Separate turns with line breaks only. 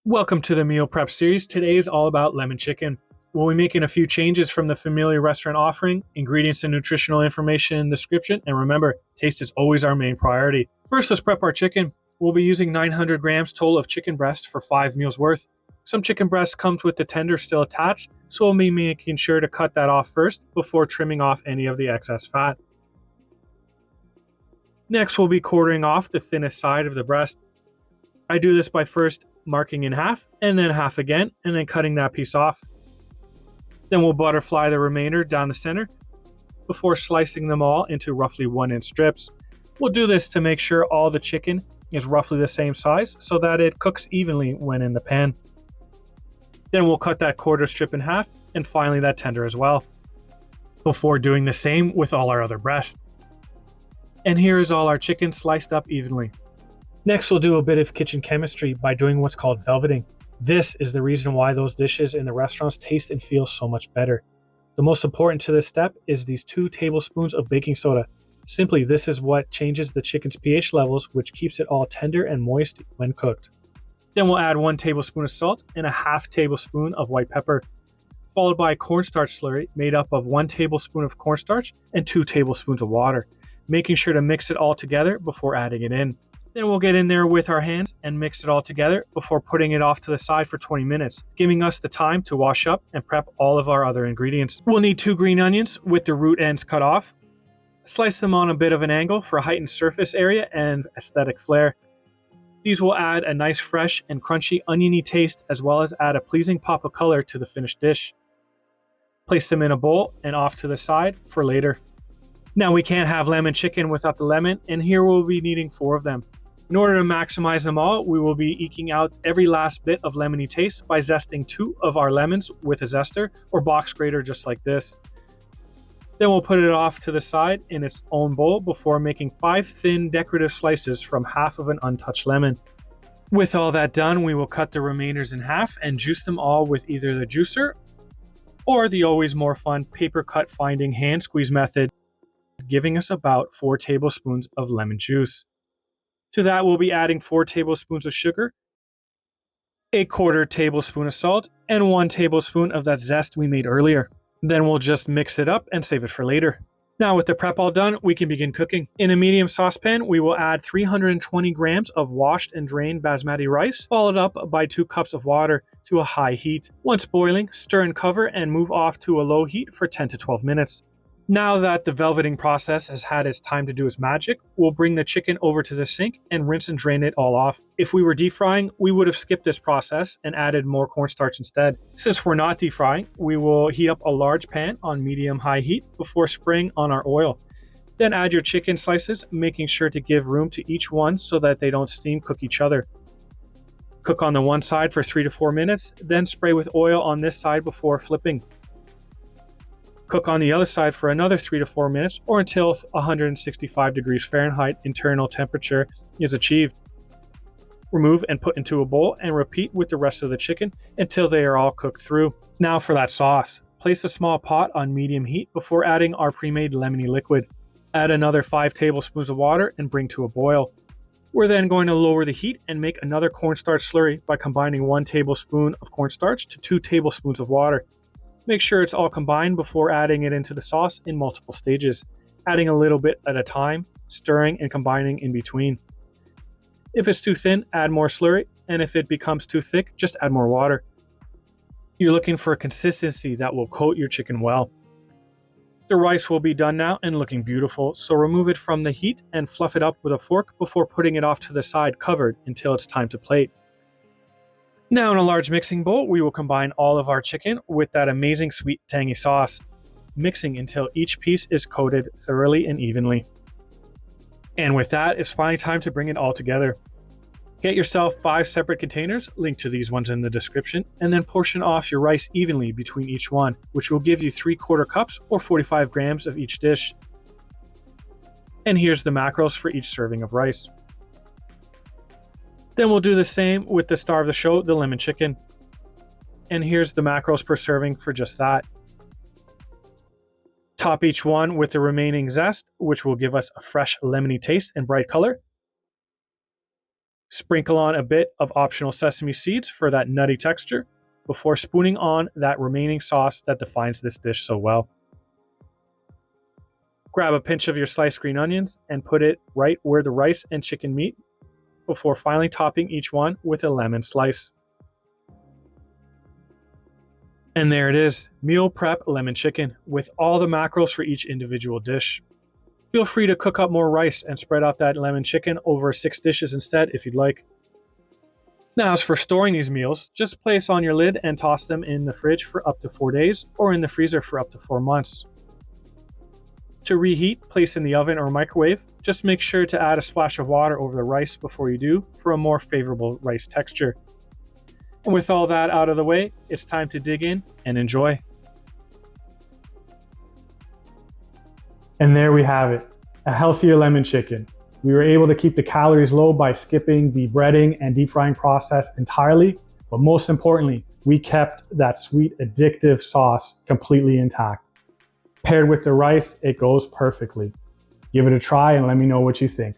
Welcome to the meal prep series. Today is all about lemon chicken. We'll be making a few changes from the familiar restaurant offering, ingredients and nutritional information in the description, and remember, taste is always our main priority. First, let's prep our chicken. We'll be using 900 grams total of chicken breast for 5 meals worth. Some chicken breast comes with the tender still attached, so we'll be making sure to cut that off first before trimming off any of the excess fat. Next, we'll be quartering off the thinnest side of the breast. I do this by first marking in half and then half again and then cutting that piece off. Then we'll butterfly the remainder down the center before slicing them all into roughly 1-inch strips. We'll do this to make sure all the chicken is roughly the same size so that it cooks evenly when in the pan. Then we'll cut that quarter strip in half and finally that tender as well, before doing the same with all our other breasts. And here is all our chicken sliced up evenly. Next, we'll do a bit of kitchen chemistry by doing what's called velveting. This is the reason why those dishes in the restaurants taste and feel so much better. The most important to this step is these 2 tablespoons of baking soda. Simply, this is what changes the chicken's pH levels, which keeps it all tender and moist when cooked. Then we'll add 1 tablespoon of salt and a half tablespoon of white pepper, followed by a cornstarch slurry made up of 1 tablespoon of cornstarch and 2 tablespoons of water, making sure to mix it all together before adding it in. Then we'll get in there with our hands and mix it all together before putting it off to the side for 20 minutes, giving us the time to wash up and prep all of our other ingredients. We'll need 2 green onions with the root ends cut off. Slice them on a bit of an angle for heightened surface area and aesthetic flair. These will add a nice fresh and crunchy oniony taste as well as add a pleasing pop of color to the finished dish. Place them in a bowl and off to the side for later. Now we can't have lemon chicken without the lemon, and here we'll be needing 4 of them. In order to maximize them all, we will be eking out every last bit of lemony taste by zesting 2 of our lemons with a zester or box grater just like this. Then we'll put it off to the side in its own bowl before making 5 thin decorative slices from half of an untouched lemon. With all that done, we will cut the remainders in half and juice them all with either the juicer or the always more fun paper cut finding hand squeeze method, giving us about 4 tablespoons of lemon juice. To that, we'll be adding 4 tablespoons of sugar, a quarter tablespoon of salt, and 1 tablespoon of that zest we made earlier. Then we'll just mix it up and save it for later. Now with the prep all done, we can begin cooking. In a medium saucepan, we will add 320 grams of washed and drained basmati rice, followed up by 2 cups of water to a high heat. Once boiling, stir and cover and move off to a low heat for 10 to 12 minutes. Now that the velveting process has had its time to do its magic, we'll bring the chicken over to the sink and rinse and drain it all off. If we were deep frying, we would have skipped this process and added more cornstarch instead. Since we're not deep frying, we will heat up a large pan on medium-high heat before spraying on our oil. Then add your chicken slices, making sure to give room to each one so that they don't steam cook each other. Cook on the one side for 3 to 4 minutes, then spray with oil on this side before flipping. Cook on the other side for another 3 to 4 minutes or until 165 degrees Fahrenheit internal temperature is achieved. Remove and put into a bowl and repeat with the rest of the chicken until they are all cooked through. Now for that sauce. Place a small pot on medium heat before adding our pre-made lemony liquid. Add another 5 tablespoons of water and bring to a boil. We're then going to lower the heat and make another cornstarch slurry by combining 1 tablespoon of cornstarch to 2 tablespoons of water. Make sure it's all combined before adding it into the sauce in multiple stages, adding a little bit at a time, stirring and combining in between. If it's too thin, add more slurry, and if it becomes too thick, just add more water. You're looking for a consistency that will coat your chicken well. The rice will be done now and looking beautiful, so remove it from the heat and fluff it up with a fork before putting it off to the side covered until it's time to plate. Now in a large mixing bowl, we will combine all of our chicken with that amazing sweet tangy sauce, mixing until each piece is coated thoroughly and evenly. And with that, it's finally time to bring it all together. Get yourself 5 separate containers, linked to these ones in the description, and then portion off your rice evenly between each one, which will give you 3/4 cups or 45 grams of each dish. And here's the macros for each serving of rice. Then we'll do the same with the star of the show, the lemon chicken. And here's the macros per serving for just that. Top each one with the remaining zest, which will give us a fresh lemony taste and bright color. Sprinkle on a bit of optional sesame seeds for that nutty texture before spooning on that remaining sauce that defines this dish so well. Grab a pinch of your sliced green onions and put it right where the rice and chicken meet before finally topping each one with a lemon slice. And there it is, meal prep lemon chicken with all the macros for each individual dish. Feel free to cook up more rice and spread out that lemon chicken over 6 dishes instead if you'd like. Now, as for storing these meals, just place on your lid and toss them in the fridge for up to 4 days or in the freezer for up to 4 months. To reheat, place in the oven or microwave. Just make sure to add a splash of water over the rice before you do for a more favorable rice texture. And with all that out of the way, it's time to dig in and enjoy. And there we have it, a healthier lemon chicken. We were able to keep the calories low by skipping the breading and deep frying process entirely, but most importantly, we kept that sweet addictive sauce completely intact. Paired with the rice, it goes perfectly. Give it a try and let me know what you think.